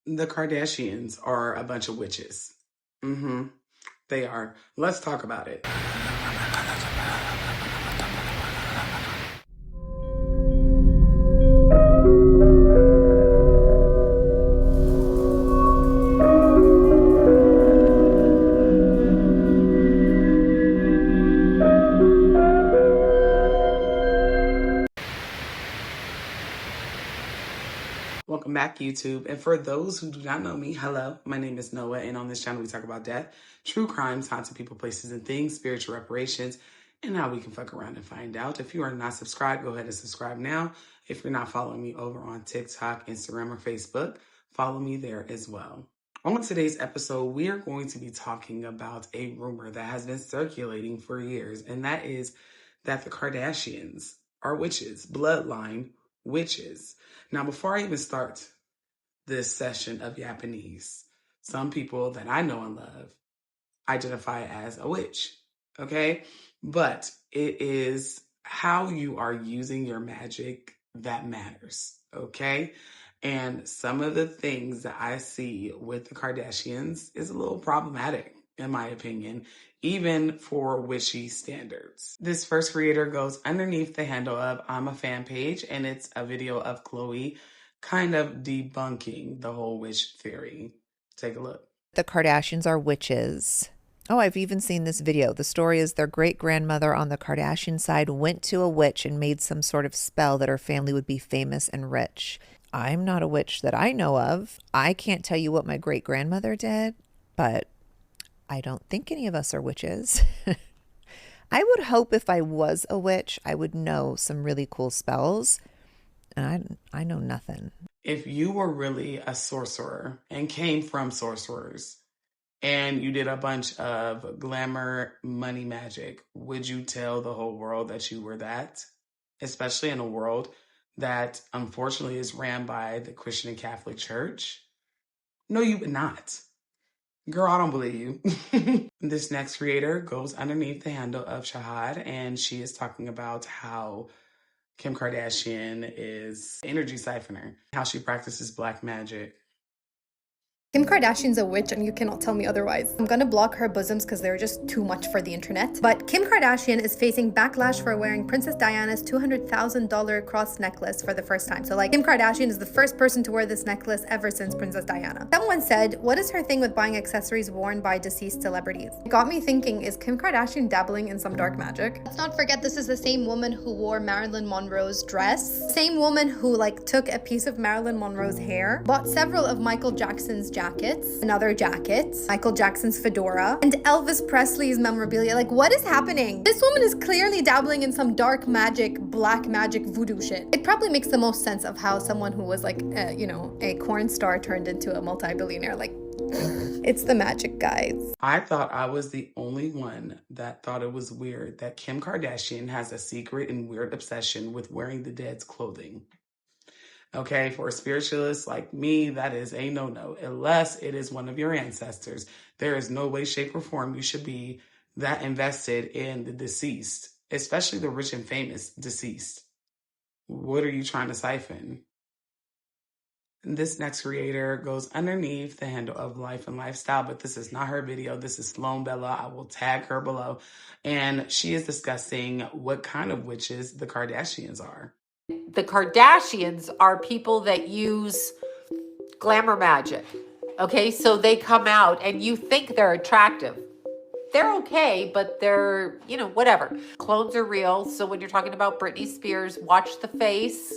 The Kardashians are a bunch of witches. They are. Let's talk about it. Welcome back, YouTube. And for those who do not know me, hello, my name is Noah, and on this channel we talk about death, true crimes, haunted people, places, and things, spiritual reparations, and how we can fuck around and find out. If you are not subscribed, go ahead and subscribe now. If you're not following me over on TikTok, Instagram, or Facebook, follow me there as well. On today's episode, we are going to be talking about a rumor that has been circulating for years, and that is that the Kardashians are witches, bloodline witches. Now, before I even start this session of Japanese, some people that I know and love identify as a witch, okay? But it is how you are using your magic that matters, okay? And some of the things that I see with the Kardashians is a little problematic, in my opinion, even for witchy standards. This first creator goes underneath the handle of I'm a fan page, and it's a video of Khloe kind of debunking the whole witch theory. Take a look. The Kardashians are witches. Oh, I've even seen this video. The story is their great-grandmother on the Kardashian side went to a witch and made some sort of spell that her family would be famous and rich. I'm not a witch that I know of. I can't tell you what my great-grandmother did, but I don't think any of us are witches. I would hope if I was a witch, I would know some really cool spells, and I know nothing. If you were really a sorcerer and came from sorcerers and you did a bunch of glamour money magic, would you tell the whole world that you were that? Especially in a world that unfortunately is ran by the Christian and Catholic Church? No, you would not. Girl, I don't believe you. This next creator goes underneath the handle of Shahad, and she is talking about how Kim Kardashian is energy siphoner, how she practices black magic. Kim Kardashian's a witch and you cannot tell me otherwise. I'm gonna block her bosoms because they're just too much for the internet. But Kim Kardashian is facing backlash for wearing Princess Diana's $200,000 cross necklace for the first time. So Kim Kardashian is the first person to wear this necklace ever since Princess Diana. Someone said, what is her thing with buying accessories worn by deceased celebrities? It got me thinking, is Kim Kardashian dabbling in some dark magic? Let's not forget this is the same woman who wore Marilyn Monroe's dress. Same woman who took a piece of Marilyn Monroe's hair, bought several of Michael Jackson's jackets, another jacket, Michael Jackson's fedora, and Elvis Presley's memorabilia. What is happening? This woman is clearly dabbling in some dark magic, black magic, voodoo shit. It probably makes the most sense of how someone who was a corn star turned into a multi-billionaire. It's the magic, guys. I thought I was the only one that thought it was weird that Kim Kardashian has a secret and weird obsession with wearing the dead's clothing. Okay, for a spiritualist like me, that is a no-no, unless it is one of your ancestors. There is no way, shape, or form you should be that invested in the deceased, especially the rich and famous deceased. What are you trying to siphon? This next creator goes underneath the handle of Life and Lifestyle, but this is not her video. This is Sloan Bella. I will tag her below. And she is discussing what kind of witches the Kardashians are. The Kardashians are people that use glamour magic. Okay, so they come out and you think they're attractive. They're okay, but they're, whatever. Clones are real. So when you're talking about Britney Spears, watch the face.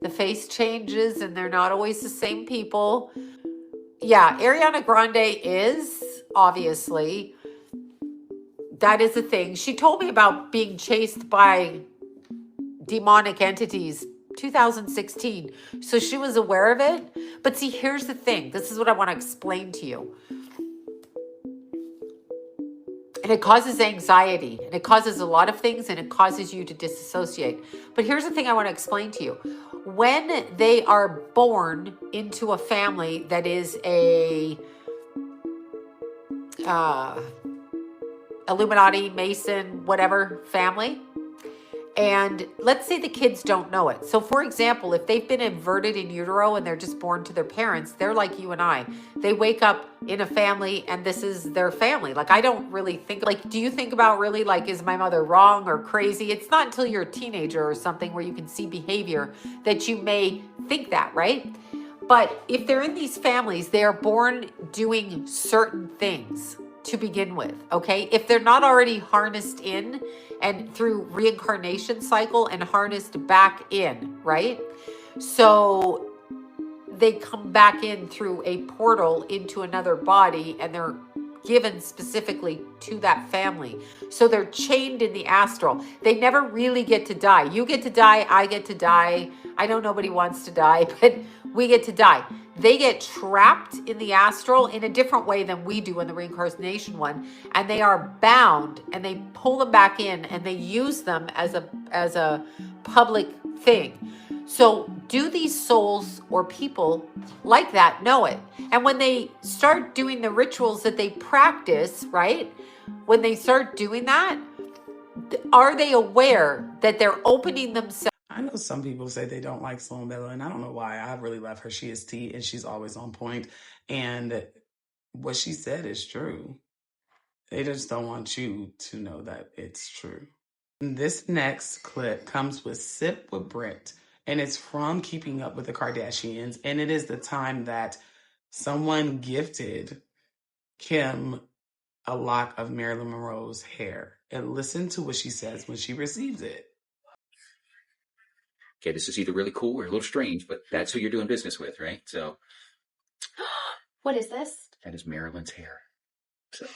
The face changes and they're not always the same people. Yeah, Ariana Grande is, obviously. That is a thing. She told me about being chased by demonic entities 2016, so she was aware of it. But see, here's the thing, this is what I want to explain to you, and it causes anxiety, and it causes a lot of things, and it causes you to disassociate. But here's the thing I want to explain to you. When they are born into a family that is a Illuminati, Mason, whatever family, And let's say the kids don't know it. So for example, if they've been inverted in utero and they're just born to their parents, they're like you and I. They wake up in a family and this is their family. Like, I don't really think, like, do you think about really like, is my mother wrong or crazy? It's not until you're a teenager or something where you can see behavior that you may think that, right? But if they're in these families, they are born doing certain things to begin with, okay? If they're not already harnessed in and through reincarnation cycle and harnessed back in, right? So they come back in through a portal into another body and they're given specifically to that family. So they're chained in the astral. They never really get to die. You get to die, I get to die. I know nobody wants to die, but we get to die. They get trapped in the astral in a different way than we do in the reincarnation one. And they are bound and they pull them back in and they use them as a public thing. So do these souls or people like that know it? And when they start doing the rituals that they practice, right? When they start doing that, are they aware that they're opening themselves? I know some people say they don't like Sloan Bella, and I don't know why. I really love her. She is tea, and she's always on point. And what she said is true. They just don't want you to know that it's true. This next clip comes with Sip with Brent, and it's from Keeping Up with the Kardashians. And it is the time that someone gifted Kim a lock of Marilyn Monroe's hair. And listen to what she says when she receives it. Okay, this is either really cool or a little strange, but that's who you're doing business with, right? So. What is this? That is Marilyn's hair. So.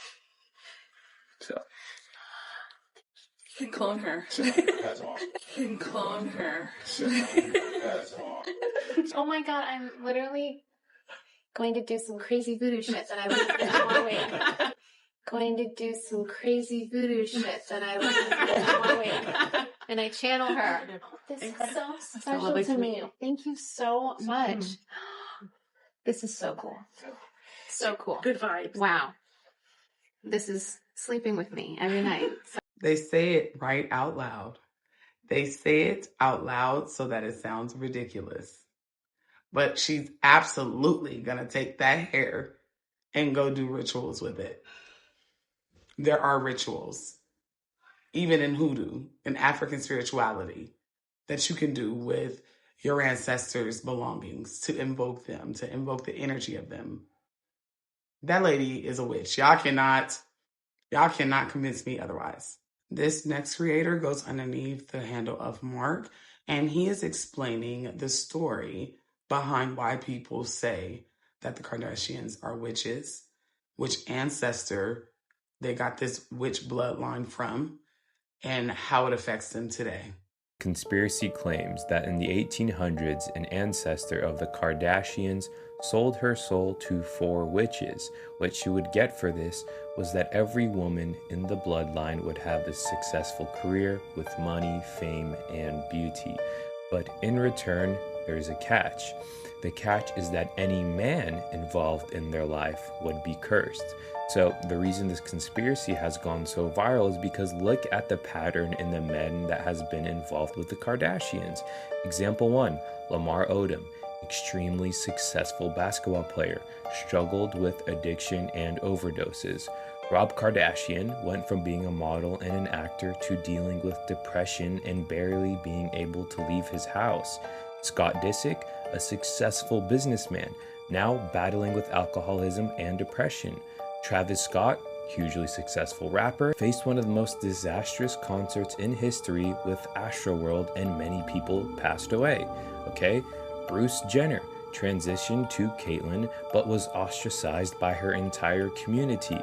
You can clone her. That's awesome. You can clone her. That's awesome. Oh my god, I'm literally going to do some crazy voodoo shit that I love. Wait. Going to do some crazy voodoo shit that I love. Wait. And I channel her. This is so special to me. Thank you so much. This is so cool. So cool. Good vibes. Wow. This is sleeping with me every night. They say it right out loud. They say it out loud so that it sounds ridiculous. But she's absolutely going to take that hair and go do rituals with it. There are rituals, even in hoodoo, in African spirituality, that you can do with your ancestors' belongings to invoke them, to invoke the energy of them. That lady is a witch. Y'all cannot convince me otherwise. This next creator goes underneath the handle of Mark, and he is explaining the story behind why people say that the Kardashians are witches, which ancestor they got this witch bloodline from, and how it affects them today. Conspiracy claims that in the 1800s, an ancestor of the Kardashians sold her soul to 4 witches. What she would get for this was that every woman in the bloodline would have a successful career with money, fame, and beauty. But in return, there's a catch. The catch is that any man involved in their life would be cursed. So the reason this conspiracy has gone so viral is because look at the pattern in the men that has been involved with the Kardashians. Example 1, Lamar Odom, extremely successful basketball player, struggled with addiction and overdoses. Rob Kardashian went from being a model and an actor to dealing with depression and barely being able to leave his house. Scott Disick, a successful businessman, now battling with alcoholism and depression. Travis Scott, hugely successful rapper, faced one of the most disastrous concerts in history with Astroworld and many people passed away. Okay, Bruce Jenner transitioned to Caitlyn but was ostracized by her entire community.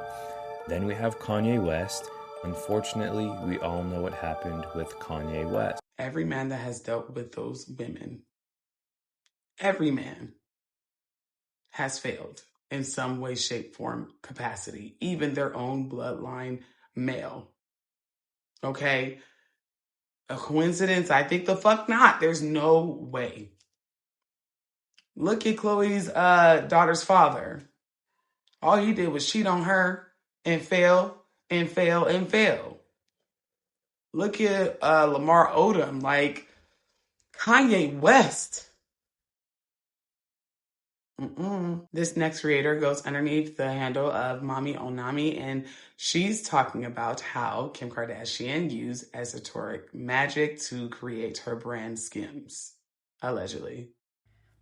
Then we have Kanye West. Unfortunately, we all know what happened with Kanye West. Every man that has dealt with those women, every man has failed in some way, shape, form, capacity, even their own bloodline male. Okay? A coincidence? I think the fuck not. There's no way. Look at Khloe's daughter's father. All he did was cheat on her and fail and fail and fail. Look at Lamar Odom, like Kanye West. This next creator goes underneath the handle of Mommy Onami, and she's talking about how Kim Kardashian used esoteric magic to create her brand Skims, allegedly.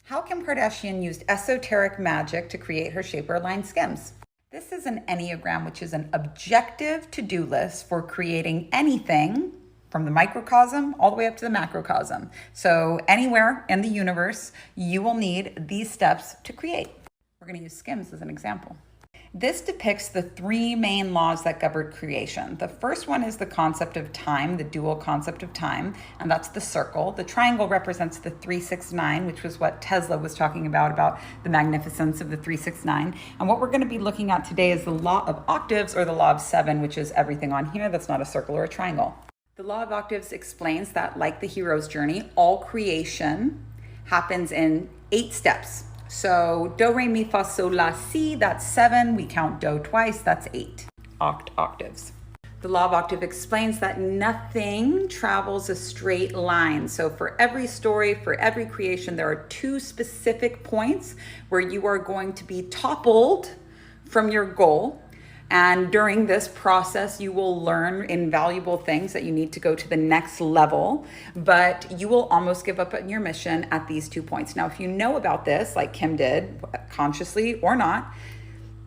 How Kim Kardashian used esoteric magic to create her shapewear line Skims. This is an Enneagram, which is an objective to-do list for creating anything from the microcosm all the way up to the macrocosm. So anywhere in the universe, you will need these steps to create. We're going to use Skims as an example. This depicts the three main laws that govern creation. The first one is the concept of time, the dual concept of time, and that's the circle. The triangle represents the 369, which was what Tesla was talking about the magnificence of the 369. And what we're going to be looking at today is the law of octaves, or the law of seven, which is everything on here that's not a circle or a triangle. The law of octaves explains that, like the hero's journey, all creation happens in 8 steps. So do, re, mi, fa, sol, la, si, that's 7. We count do twice, that's 8 octaves. The law of octave explains that nothing travels a straight line. So for every story, for every creation, there are 2 specific points where you are going to be toppled from your goal. And during this process, you will learn invaluable things that you need to go to the next level, but you will almost give up on your mission at these 2 points. Now, if you know about this, like Kim did, consciously or not,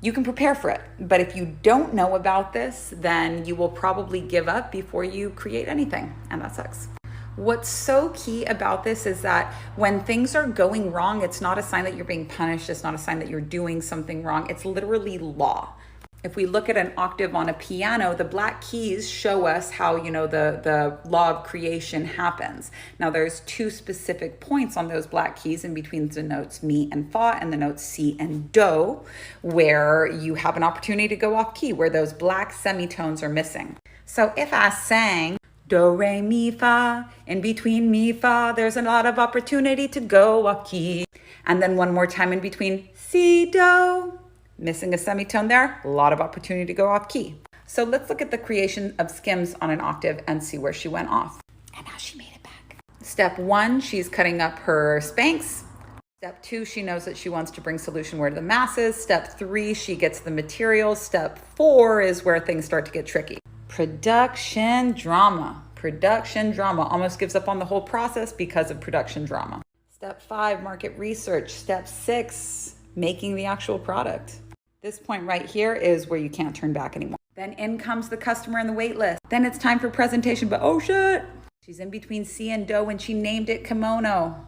you can prepare for it. But if you don't know about this, then you will probably give up before you create anything, and that sucks. What's so key about this is that when things are going wrong, it's not a sign that you're being punished. It's not a sign that you're doing something wrong. It's literally law. If we look at an octave on a piano, the black keys show us how, the law of creation happens. Now there's 2 specific points on those black keys in between the notes mi and fa and the notes si and do, where you have an opportunity to go off key, where those black semitones are missing. So if I sang do, re, mi, fa, in between mi, fa, there's a lot of opportunity to go off key. And then one more time in between si, do, missing a semitone there, a lot of opportunity to go off key. So let's look at the creation of Skims on an octave and see where she went off and how she made it back. Step 1, she's cutting up her Spanx. Step 2, she knows that she wants to bring solution wear to the masses. Step 3, she gets the materials. Step 4 is where things start to get tricky. Production drama. Production drama. Almost gives up on the whole process because of production drama. Step 5, market research. Step 6, making the actual product. This point right here is where you can't turn back anymore. Then in comes the customer and the wait list. Then it's time for presentation, but oh shit. She's in between si and do and she named it kimono.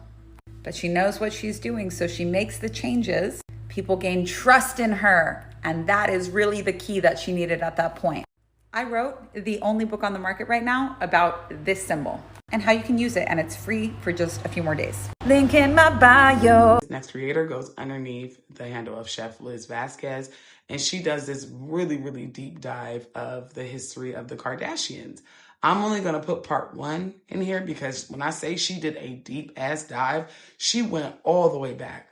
But she knows what she's doing, so she makes the changes. People gain trust in her, and that is really the key that she needed at that point. I wrote the only book on the market right now about this symbol and how you can use it, and it's free for just a few more days. Link in my bio. Next creator goes underneath the handle of Chef Liz Vasquez, and she does this really, really deep dive of the history of the Kardashians. I'm only going to put part 1 in here because when I say she did a deep ass dive, she went all the way back,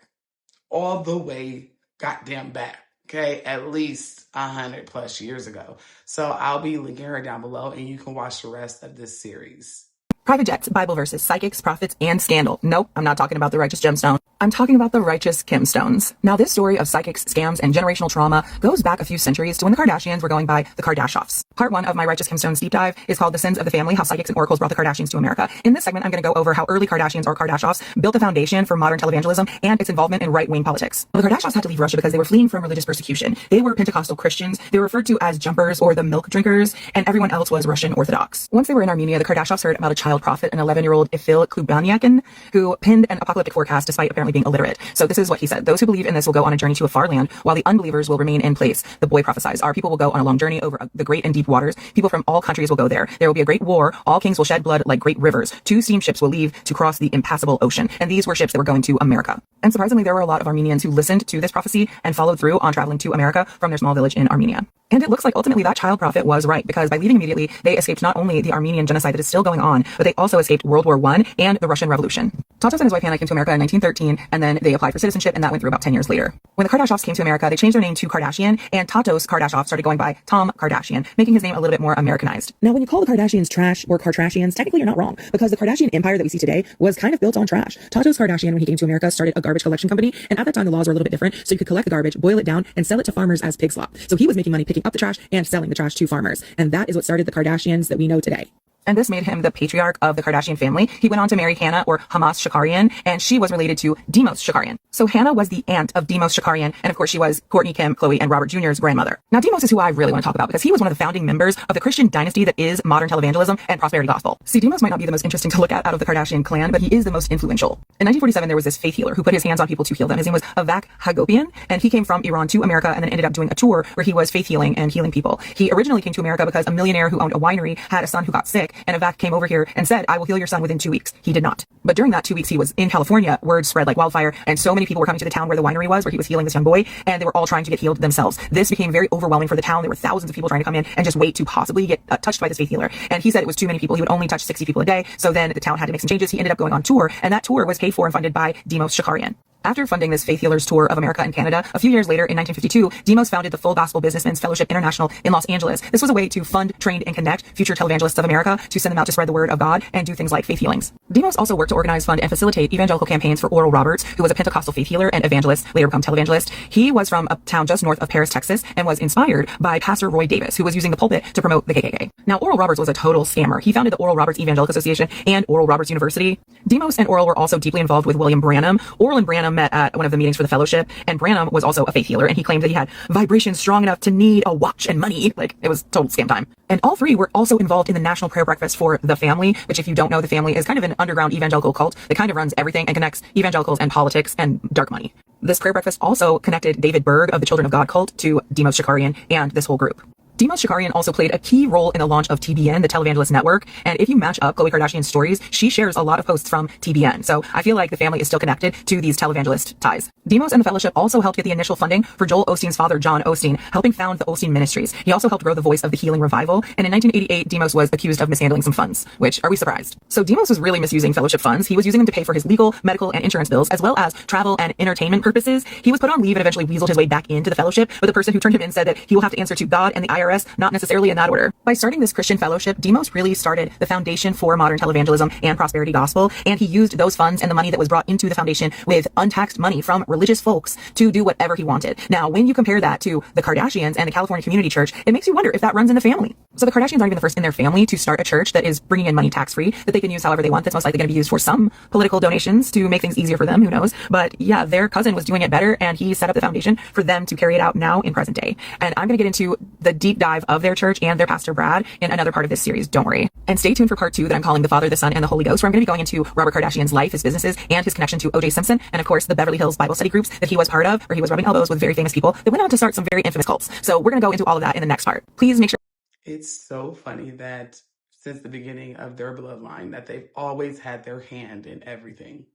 all the way goddamn back. Okay, at least 100 plus years ago. So I'll be linking her down below and you can watch the rest of this series. Private jets, Bible verses, psychics, prophets, and scandal. Nope, I'm not talking about the righteous gemstone. I'm talking about the righteous Kimstones. Now, this story of psychics, scams, and generational trauma goes back a few centuries to when the Kardashians were going by the Kardashians. Part 1 of my Righteous Kimstones deep dive is called The Sins of the Family, How Psychics and Oracles Brought the Kardashians to America. In this segment, I'm going to go over how early Kardashians or Kardashians built the foundation for modern televangelism and its involvement in right-wing politics. Well, the Kardashians had to leave Russia because they were fleeing from religious persecution. They were Pentecostal Christians. They were referred to as jumpers or the milk drinkers, and everyone else was Russian Orthodox. Once they were in Armenia, the Kardashians heard about a child prophet, an 11-year-old Ifil Klubanyakin, who penned an apocalyptic forecast despite apparently being illiterate. So this is what he said. Those who believe in this will go on a journey to a far land, while the unbelievers will remain in place. The boy prophesies. Our people will go on a long journey over the great and deep waters. People from all countries will go there. There will be a great war. All kings will shed blood like great rivers. 2 steamships will leave to cross the impassable ocean. And these were ships that were going to America. And surprisingly, there were a lot of Armenians who listened to this prophecy and followed through on traveling to America from their small village in Armenia. And it looks like ultimately that child prophet was right, because by leaving immediately, they escaped not only the Armenian genocide that is still going on, but they also escaped World War I and the Russian Revolution. Tatos and his wife Hannah came to America in 1913, and then they applied for citizenship, and that went through about 10 years later. When the Kardashians came to America, they changed their name to Kardashian, and Tatos Kardashian started going by Tom Kardashian, making his name a little bit more Americanized. Now, when you call the Kardashians trash or Kardashians, technically you're not wrong, because the Kardashian empire that we see today was kind of built on trash. Tatos Kardashian, when he came to America, started a garbage collection company, and at that time the laws were a little bit different, so you could collect the garbage, boil it down, and sell it to farmers as pig slop. So he was making money picking up the trash and selling the trash to farmers. And that is what started the Kardashians that we know today. And this made him the patriarch of the Kardashian family. He went on to marry Hannah, or Hamas Shakarian, and she was related to Demos Shakarian. So Hannah was the aunt of Demos Shakarian, and of course she was Kourtney, Kim, Khloe, and Robert Jr.'s grandmother. Now Demos is who I really want to talk about, because he was one of the founding members of the Christian dynasty that is modern televangelism and prosperity gospel. See, Demos might not be the most interesting to look at out of the Kardashian clan, but he is the most influential. In 1947, there was this faith healer who put his hands on people to heal them. His name was Avak Hagopian, and he came from Iran to America and then ended up doing a tour where he was faith healing and healing people. He originally came to America because a millionaire who owned a winery had a son who got sick, and Avak came over here and said, I will heal your son within 2 weeks. He did not. But during that 2 weeks he was in California, word spread like wildfire, and so many people were coming to the town where the winery was, where he was healing this young boy, and they were all trying to get healed themselves. This became very overwhelming for the town. There were thousands of people trying to come in and just wait to possibly get touched by this faith healer. And he said it was too many people. He would only touch 60 people a day. So then the town had to make some changes. He ended up going on tour, and that tour was paid for and funded by Demos Shakarian. After funding this faith healers tour of America and Canada, a few years later in 1952, Demos founded the Full Gospel Businessmen's Fellowship International in Los Angeles. This was a way to fund, train, and connect future televangelists of America to send them out to spread the word of God and do things like faith healings. Demos also worked to organize, fund, and facilitate evangelical campaigns for Oral Roberts, who was a Pentecostal faith healer and evangelist, later become televangelist. He was from a town just north of Paris, Texas, and was inspired by Pastor Roy Davis, who was using the pulpit to promote the KKK. Now, Oral Roberts was a total scammer. He founded the Oral Roberts Evangelical Association and Oral Roberts University. Demos and Oral were also deeply involved with William Branham. Oral and Branham met at one of the meetings for the fellowship, and Branham was also a faith healer, and he claimed that he had vibrations strong enough to need a watch and money. Like, it was total scam time. And all three were also involved in the National Prayer Breakfast for the Family, which, if you don't know, the Family is kind of an underground evangelical cult that kind of runs everything and connects evangelicals and politics and dark money. This prayer breakfast also connected David Berg of the Children of God cult to Demos Shakarian and this whole group. Demos Shakarian also played a key role in the launch of TBN, the Televangelist Network, and if you match up Khloe Kardashian's stories, she shares a lot of posts from TBN, so I feel like the family is still connected to these televangelist ties. Demos and the fellowship also helped get the initial funding for Joel Osteen's father, John Osteen, helping found the Osteen Ministries. He also helped grow the voice of the healing revival, and in 1988, Demos was accused of mishandling some funds, which, are we surprised? So Demos was really misusing fellowship funds. He was using them to pay for his legal, medical, and insurance bills, as well as travel and entertainment purposes. He was put on leave and eventually weaseled his way back into the fellowship, but the person who turned him in said that he will have to answer to God and the IRS, not necessarily in that order. By starting this Christian fellowship, Demos really started the foundation for modern televangelism and prosperity gospel, and he used those funds and the money that was brought into the foundation with untaxed money from religious folks to do whatever he wanted. Now, when you compare that to the Kardashians and the California Community Church, it makes you wonder if that runs in the family. So the Kardashians aren't even the first in their family to start a church that is bringing in money tax-free, that they can use however they want. That's most likely going to be used for some political donations to make things easier for them, who knows. But yeah, their cousin was doing it better, and he set up the foundation for them to carry it out now in present day. And I'm going to get into the deep dive of their church and their pastor Brad in another part of this series, don't worry. And stay tuned for part 2 that I'm calling The Father, the Son, and the Holy Ghost, where I'm going to be going into Robert Kardashian's life, his businesses, and his connection to O.J. Simpson, and of course the Beverly Hills Bible study groups that he was part of, where he was rubbing elbows with very famous people that went on to start some very infamous cults. So we're going to go into all of that in the next part. Please make sure. It's so funny that since the beginning of their bloodline that they've always had their hand in everything.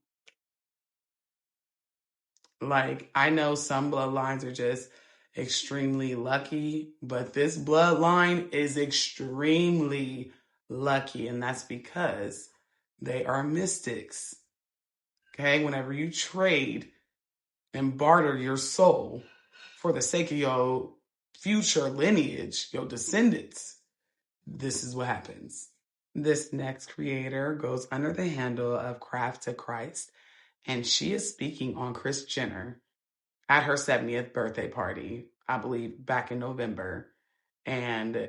Like, I know some bloodlines are just extremely lucky, but this bloodline is extremely lucky, and that's because they are mystics. Okay, whenever you trade and barter your soul for the sake of your future lineage, your descendants, this is what happens. This next creator goes under the handle of Craft to Christ, and she is speaking on Kris Jenner at her 70th birthday party, I believe back in November. And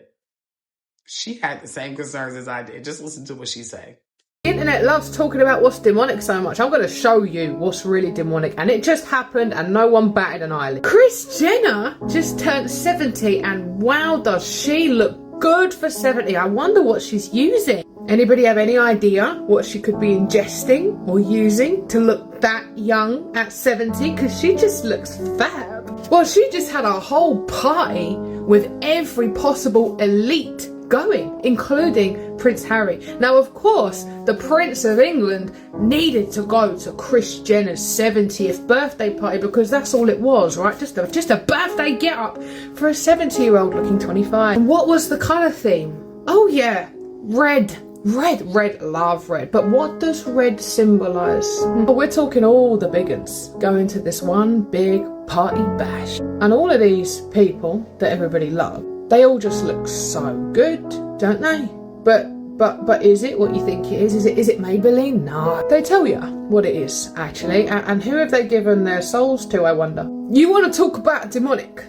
she had the same concerns as I did. Just listen to what she said. The internet loves talking about what's demonic so much. I'm going to show you what's really demonic, and it just happened and no one batted an eyelid. Kris Jenner just turned 70, and wow, does she look good for 70. I wonder what she's using. Anybody have any idea what she could be ingesting or using to look that young at 70? Because she just looks fab. Well, she just had a whole party with every possible elite going, including Prince Harry. Now, of course, the Prince of England needed to go to Kris Jenner's 70th birthday party because that's all it was, right? Just a birthday get-up for a 70-year-old looking 25. And what was the colour theme? Oh yeah, red. Red, love red. But what does red symbolise? Well, we're talking all the big uns going to this one big party bash. And all of these people that everybody loves, they all just look so good, don't they? But is it what you think it is? Is it Maybelline? No. They tell you what it is, actually. And who have they given their souls to, I wonder? You want to talk about demonic?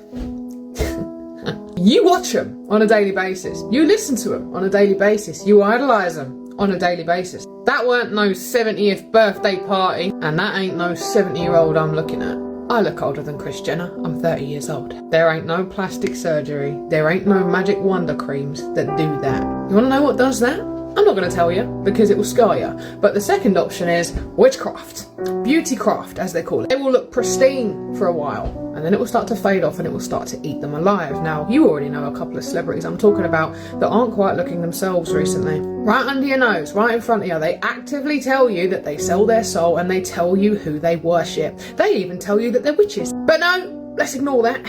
You watch them on a daily basis. You listen to them on a daily basis. You idolise them on a daily basis. That weren't no 70th birthday party, and that ain't no 70-year-old I'm looking at. I look older than Kris Jenner. I'm 30 years old. There ain't no plastic surgery. There ain't no magic wonder creams that do that. You want to know what does that? I'm not going to tell you because it will scar you. But the second option is witchcraft. Beautycraft, as they call it. It will look pristine for a while, and then it will start to fade off and it will start to eat them alive. Now, you already know a couple of celebrities I'm talking about that aren't quite looking themselves recently. Right under your nose, right in front of you, they actively tell you that they sell their soul and they tell you who they worship. They even tell you that they're witches. But no, let's ignore that.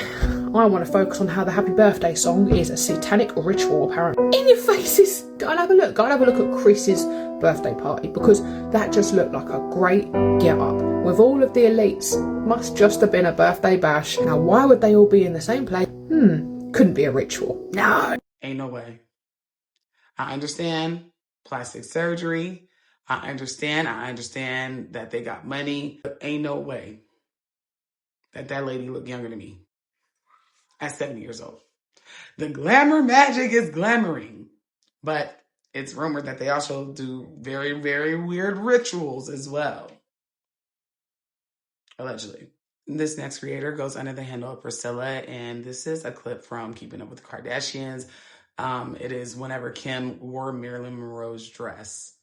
I want to focus on how the happy birthday song is a satanic ritual, apparently. In your faces! Gotta have a look. Gotta have a look at Chris's birthday party because that just looked like a great get-up. With all of the elites, must just have been a birthday bash. Now, why would they all be in the same place? Couldn't be a ritual. No. Ain't no way. I understand plastic surgery. I understand that they got money. But ain't no way that lady looked younger than me at 70 years old. The glamour magic is glamoring. But it's rumored that they also do very, very weird rituals as well. Allegedly. This next creator goes under the handle of Priscilla, and this is a clip from Keeping Up with the Kardashians. It is whenever Kim wore Marilyn Monroe's dress.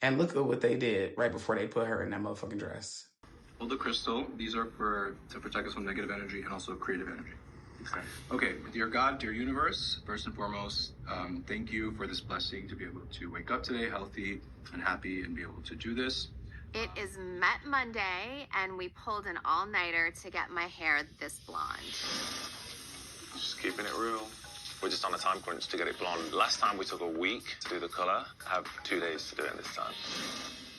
And look at what they did right before they put her in that motherfucking dress. Hold the crystal. These are to protect us from negative energy and also creative energy. Okay, dear God, dear universe, first and foremost, thank you for this blessing to be able to wake up today healthy and happy and be able to do this. It is Met Monday, and we pulled an all-nighter to get my hair this blonde. Just keeping it real. We're just on a time crunch to get it blonde. Last time we took a week to do the color. I have 2 days to do it this time.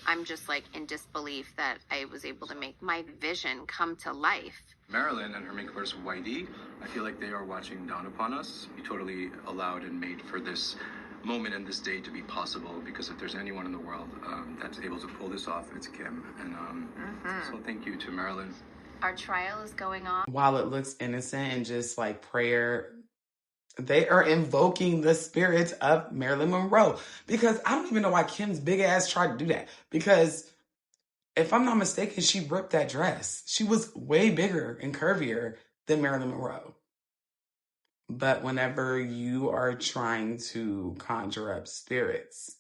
I'm just like in disbelief that I was able to make my vision come to life. Marilyn and her makeup artist YD, I feel like they are watching down upon us. You totally allowed and made for this moment and this day to be possible, because if there's anyone in the world that's able to pull this off, it's Kim. And so thank you to Marilyn. Our trial is going on. While it looks innocent and just like prayer, they are invoking the spirits of Marilyn Monroe. Because I don't even know why Kim's big ass tried to do that. Because if I'm not mistaken, she ripped that dress. She was way bigger and curvier than Marilyn Monroe. But whenever you are trying to conjure up spirits,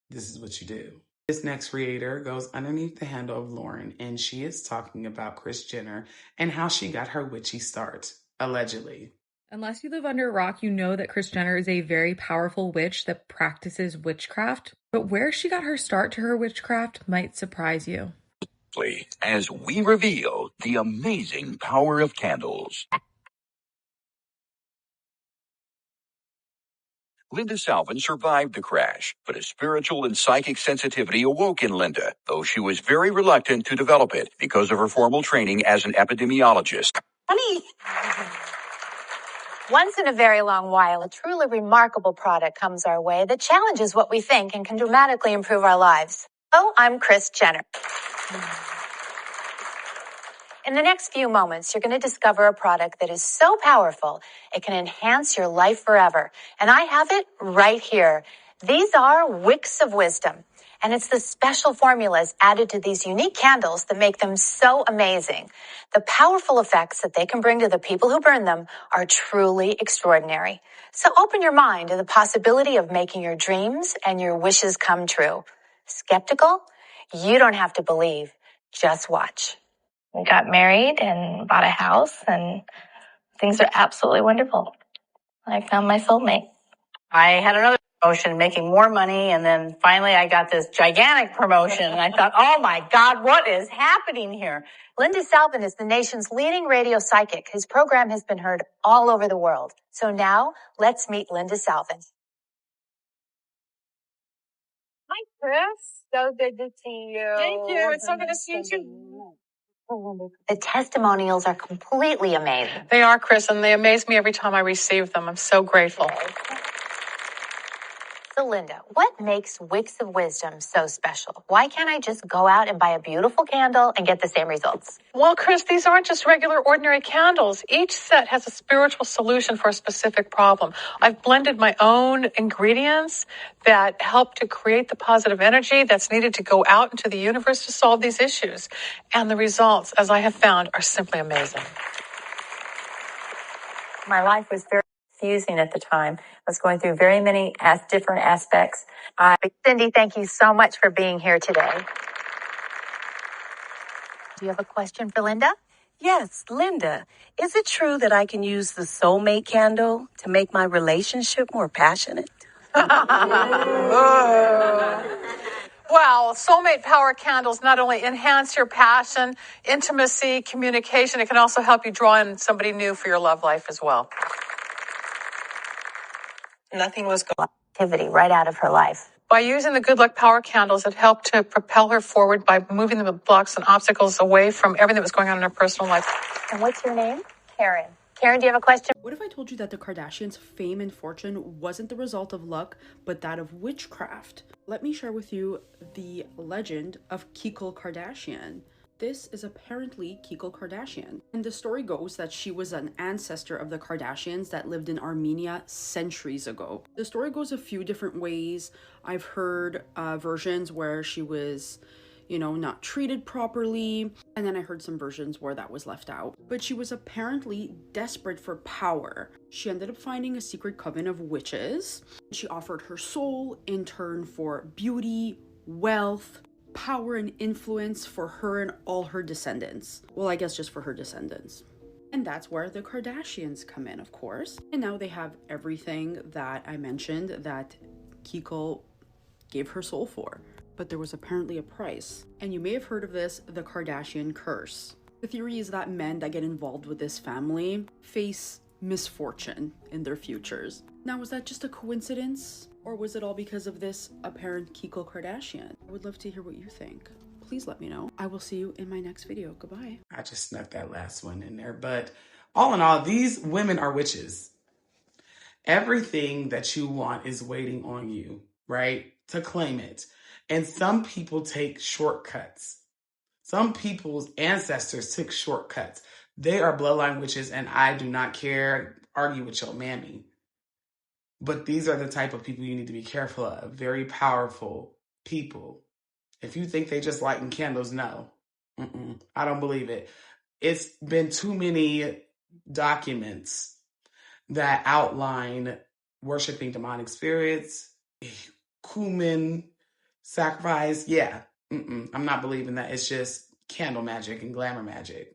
this is what you do. This next creator goes underneath the handle of Lauren, and she is talking about Kris Jenner and how she got her witchy start, allegedly. Unless you live under a rock, you know that Kris Jenner is a very powerful witch that practices witchcraft. But where she got her start to her witchcraft might surprise you. As we reveal the amazing power of candles. Linda Salvin survived the crash, but a spiritual and psychic sensitivity awoke in Linda, though she was very reluctant to develop it because of her formal training as an epidemiologist. Honey! Once in a very long while, a truly remarkable product comes our way that challenges what we think and can dramatically improve our lives. Oh, I'm Kris Jenner. In the next few moments, you're going to discover a product that is so powerful, it can enhance your life forever. And I have it right here. These are wicks of wisdom. And it's the special formulas added to these unique candles that make them so amazing. The powerful effects that they can bring to the people who burn them are truly extraordinary. So open your mind to the possibility of making your dreams and your wishes come true. Skeptical? You don't have to believe. Just watch. We got married and bought a house, and things are absolutely wonderful. I found my soulmate. I had another promotion making more money, and then finally I got this gigantic promotion, and I thought, oh my God, what is happening here? Linda Salvin is the nation's leading radio psychic. His program has been heard all over the world. So now, let's meet Linda Salvin. Hi, Chris. So good to see you. Thank you. It's so good to see you too. The testimonials are completely amazing. They are, Chris, and they amaze me every time I receive them. I'm so grateful. So, Linda, what makes Wicks of Wisdom so special? Why can't I just go out and buy a beautiful candle and get the same results? Well, Chris, these aren't just regular, ordinary candles. Each set has a spiritual solution for a specific problem. I've blended my own ingredients that help to create the positive energy that's needed to go out into the universe to solve these issues. And the results, as I have found, are simply amazing. My life was very confusing at the time. I was going through very many different aspects. Cindy, thank you so much for being here today. Do you have a question for Linda? Yes, Linda, is it true that I can use the soulmate candle to make my relationship more passionate? Well, soulmate power candles not only enhance your passion, intimacy, communication, it can also help you draw in somebody new for your love life as well. Nothing was going activity right out of her life. By using the Good Luck Power candles, it helped to propel her forward by moving the blocks and obstacles away from everything that was going on in her personal life. And what's your name? Karen. Karen, do you have a question? What if I told you that the Kardashians' fame and fortune wasn't the result of luck, but that of witchcraft? Let me share with you the legend of Khloe Kardashian. This is apparently Khloe Kardashian. And the story goes that she was an ancestor of the Kardashians that lived in Armenia centuries ago. The story goes a few different ways. I've heard versions where she was, not treated properly. And then I heard some versions where that was left out. But she was apparently desperate for power. She ended up finding a secret coven of witches. She offered her soul in turn for beauty, wealth, power and influence for her and all her descendants. Well, I guess just for her descendants. And that's where the Kardashians come in, of course. And now they have everything that I mentioned that Khloe gave her soul for. But there was apparently a price. And you may have heard of this, the Kardashian curse. The theory is that men that get involved with this family face misfortune in their futures. Now, was that just a coincidence? Or was it all because of this apparent Khloe Kardashian? I would love to hear what you think. Please let me know. I will see you in my next video. Goodbye. I just snuck that last one in there. But all in all, these women are witches. Everything that you want is waiting on you, right? To claim it. And some people take shortcuts. Some people's ancestors took shortcuts. They are bloodline witches, and I do not care. Argue with your mammy. But these are the type of people you need to be careful of. Very powerful people. If you think they just lighting candles, no. I don't believe it. It's been too many documents that outline worshiping demonic spirits, human sacrifice. Yeah. I'm not believing that. It's just candle magic and glamour magic.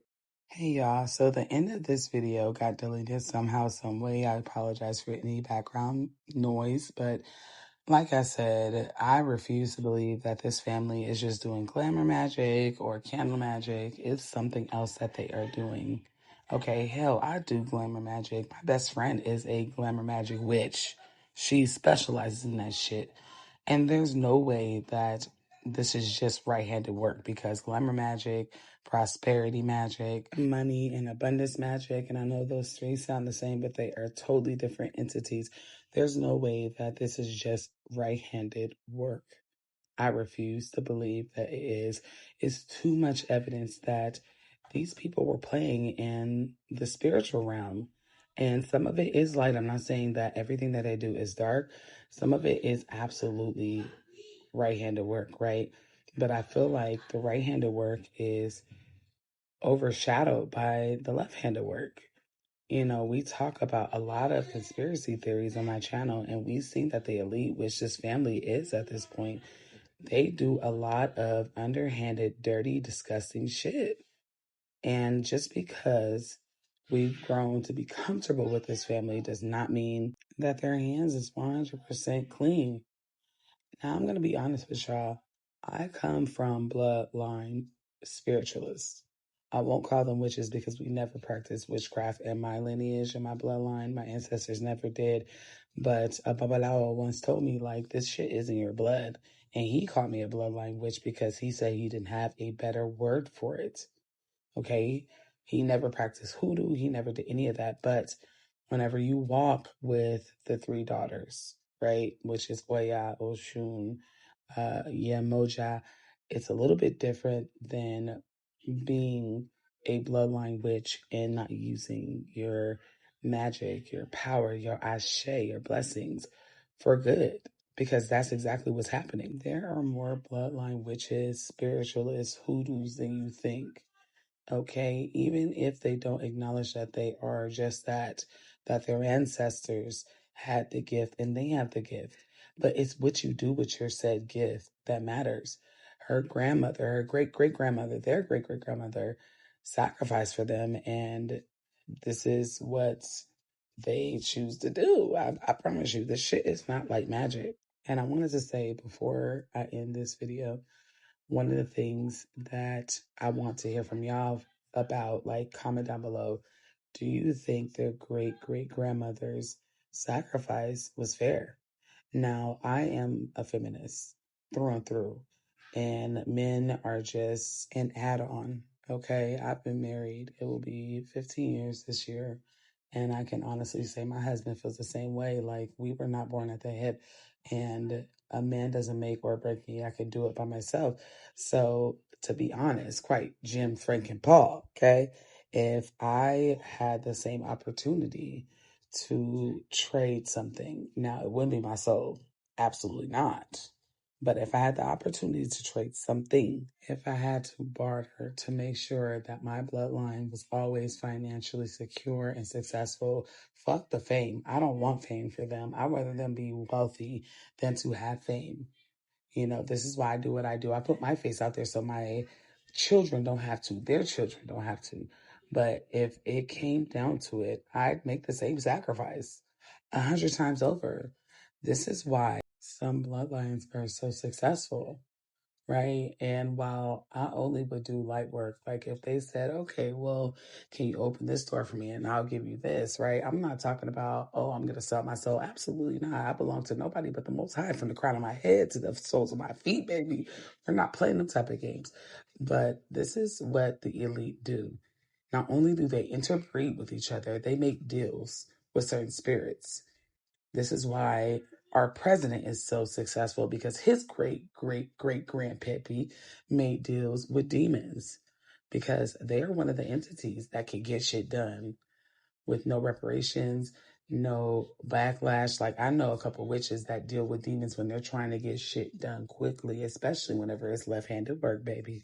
Hey y'all, so the end of this video got deleted somehow, some way. I apologize for any background noise, but like I said, I refuse to believe that this family is just doing glamour magic or candle magic. It's something else that they are doing. Okay, hell, I do glamour magic. My best friend is a glamour magic witch. She specializes in that shit. And there's no way that this is just right-handed work, because glamour magic, prosperity magic, money and abundance magic, and I know those three sound the same, but they are totally different entities. There's no way that this is just right-handed work. I refuse to believe that it is. It's too much evidence that these people were playing in the spiritual realm. And some of it is light. I'm not saying that everything that they do is dark. Some of it is absolutely right-handed work, right? But I feel like the right-handed work is overshadowed by the left-handed work. We talk about a lot of conspiracy theories on my channel, and we've seen that the elite, which this family is at this point, they do a lot of underhanded, dirty, disgusting shit. And just because we've grown to be comfortable with this family does not mean that their hands is 100% clean. Now, I'm going to be honest with y'all. I come from bloodline spiritualists. I won't call them witches because we never practiced witchcraft in my lineage, in my bloodline. My ancestors never did. But a Babalawo once told me, like, this shit is in your blood. And he called me a bloodline witch because he said he didn't have a better word for it. Okay? He never practiced hoodoo. He never did any of that. But whenever you walk with the three daughters, right, which is Oya, Oshun, Yemoja, it's a little bit different than being a bloodline witch and not using your magic, your power, your ashe, your blessings for good. Because that's exactly what's happening. There are more bloodline witches, spiritualists, hoodoos than you think. Okay, even if they don't acknowledge that they are just that their ancestors had the gift and they have the gift. But it's what you do with your said gift that matters. Her grandmother, her great great grandmother, their great great grandmother sacrificed for them, and this is what they choose to do. I promise you, this shit is not like magic. And I wanted to say before I end this video, one of the things that I want to hear from y'all about, like, comment down below. Do you think their great great grandmother's sacrifice was fair? Now, I am a feminist through and through, and men are just an add on. Okay, I've been married. It will be 15 years this year. And I can honestly say my husband feels the same way. Like, we were not born at the hip, and a man doesn't make or break me. I can do it by myself. So, to be honest, quite Jim, Frank, and Paul, okay? If I had the same opportunity to trade something, now it wouldn't be my soul. Absolutely not. But if I had the opportunity to trade something, if I had to barter to make sure that my bloodline was always financially secure and successful, fuck the fame. I don't want fame for them. I'd rather them be wealthy than to have fame. You know, this is why I do what I do. I put my face out there so my children don't have to. Their children don't have to. But if it came down to it, I'd make the same sacrifice 100 times over. This is why some bloodlines are so successful, right? And while I only would do light work, like if they said, okay, well, can you open this door for me and I'll give you this, right? I'm not talking about, oh, I'm going to sell my soul. Absolutely not. I belong to nobody but the Most High, from the crown of my head to the soles of my feet, baby. We're not playing them type of games. But this is what the elite do. Not only do they interbreed with each other, they make deals with certain spirits. This is why our president is so successful, because his great, great, great grandpappy made deals with demons, because they are one of the entities that can get shit done with no reparations, no backlash. Like, I know a couple witches that deal with demons when they're trying to get shit done quickly, especially whenever it's left-handed work, baby.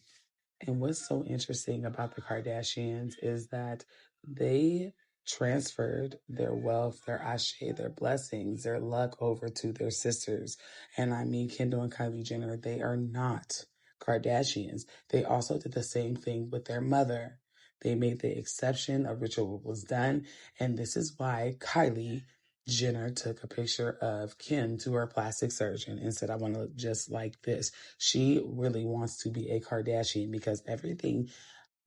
And what's so interesting about the Kardashians is that they transferred their wealth, their ashe, their blessings, their luck over to their sisters. And I mean, Kendall and Kylie Jenner, they are not Kardashians. They also did the same thing with their mother. They made the exception. A ritual was done. And this is why Kylie Jenner took a picture of Kim to her plastic surgeon and said, I want to look just like this. She really wants to be a Kardashian, because everything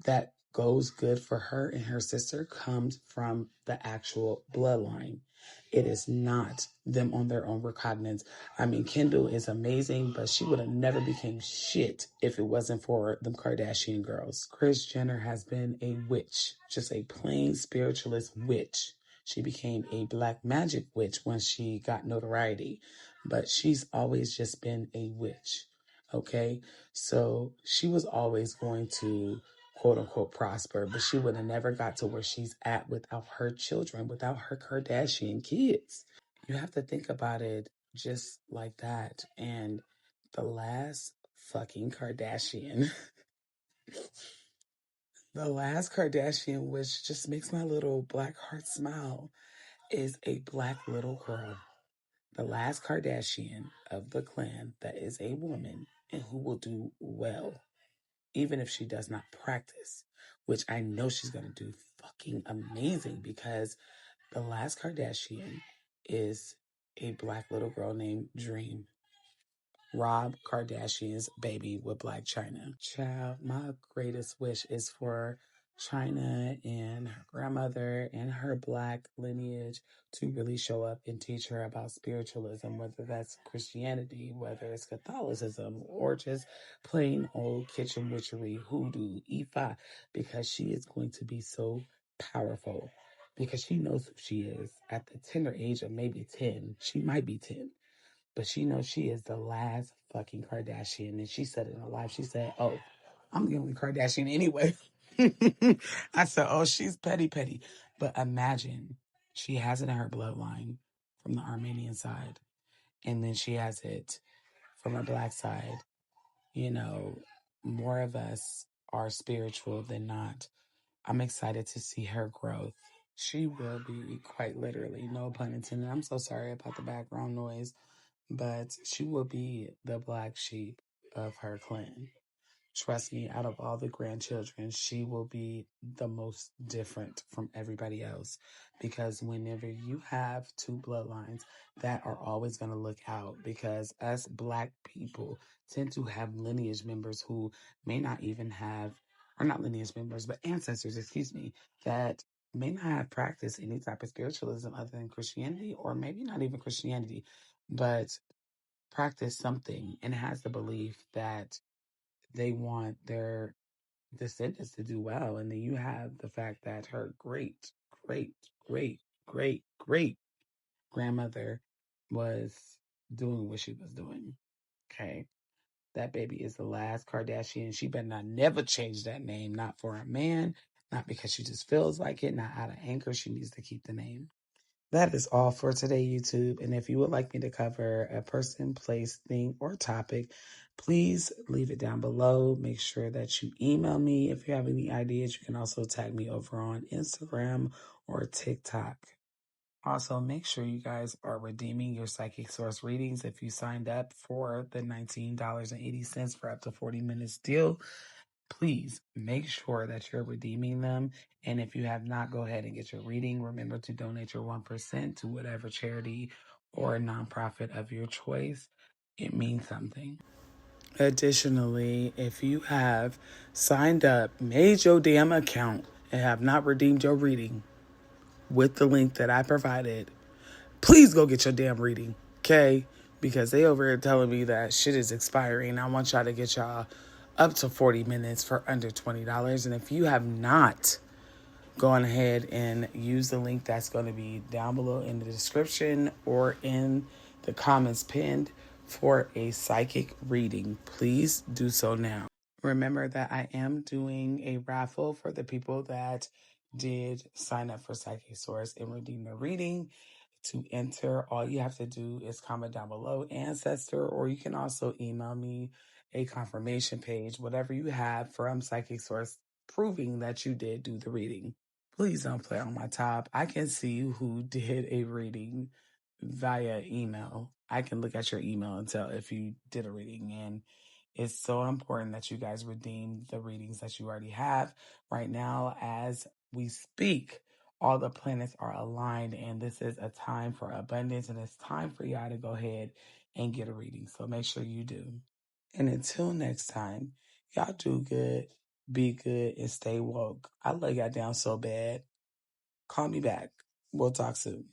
that goes good for her and her sister comes from the actual bloodline. It is not them on their own recognizance. I mean, Kendall is amazing, but she would have never became shit if it wasn't for them Kardashian girls. Kris Jenner has been a witch, just a plain spiritualist witch. She became a black magic witch once she got notoriety, but she's always just been a witch. Okay, so she was always going to quote unquote prosper, but she would have never got to where she's at without her children, without her Kardashian kids. You have to think about it just like that. And the last fucking Kardashian, the last Kardashian, which just makes my little black heart smile, is a black little girl. The last Kardashian of the clan that is a woman and who will do well, even if she does not practice which I know she's going to do fucking amazing because the last Kardashian is a black little girl named Dream. Rob Kardashian's baby with Black China. Child, my greatest wish is for China and her grandmother and her black lineage to really show up and teach her about spiritualism, whether that's Christianity, whether it's Catholicism, or just plain old kitchen witchery, hoodoo, Ifa, because she is going to be so powerful because she knows who she is. At the tender age of maybe 10, she might be 10. But she knows she is the last fucking Kardashian. And she said it in her life. She said, oh, I'm the only Kardashian anyway. I said, oh, she's petty. But imagine she has it in her bloodline from the Armenian side. And then she has it from her black side. You know, more of us are spiritual than not. I'm excited to see her growth. She will be quite literally, no pun intended. I'm so sorry about the background noise. But she will be the black sheep of her clan. Trust me, out of all the grandchildren, she will be the most different from everybody else. Because whenever you have two bloodlines that are always going to look out, because us black people tend to have lineage members who may not even have, or not lineage members, but ancestors, that may not have practiced any type of spiritualism other than Christianity, or maybe not even Christianity, but practice something and has the belief that they want their descendants to do well. And then you have the fact that her great grandmother was doing what she was doing. Okay. That baby is the last Kardashian. She better not never change that name, not for a man, not because she just feels like it, not out of anger. She needs to keep the name. That is all for today, YouTube. And if you would like me to cover a person, place, thing, or topic, please leave it down below. Make sure that you email me. If you have any ideas, you can also tag me over on Instagram or TikTok. Also, make sure you guys are redeeming your Psychic Source readings. If you signed up for the $19.80 for up to 40 minutes deal, please make sure that you're redeeming them. And if you have not, go ahead and get your reading. Remember to donate your 1% to whatever charity or nonprofit of your choice. It means something. Additionally, if you have signed up, made your damn account, and have not redeemed your reading with the link that I provided, please go get your damn reading, okay? Because they over here telling me that shit is expiring. I want y'all to get y'all up to 40 minutes for under $20. And if you have not gone ahead and use the link that's going to be down below in the description or in the comments pinned for a psychic reading, please do so now. Remember that I am doing a raffle for the people that did sign up for Psychic Source and redeem their reading. To enter, all you have to do is comment down below, Ancestor, or you can also email me a confirmation page, whatever you have from Psychic Source, proving that you did do the reading. Please don't play on my top. I can see who did a reading via email. I can look at your email and tell if you did a reading, and it's so important that you guys redeem the readings that you already have. Right now, as we speak, all the planets are aligned, and this is a time for abundance, and it's time for y'all to go ahead and get a reading. So make sure you do. And until next time, y'all do good, be good, and stay woke. I love y'all down so bad. Call me back. We'll talk soon.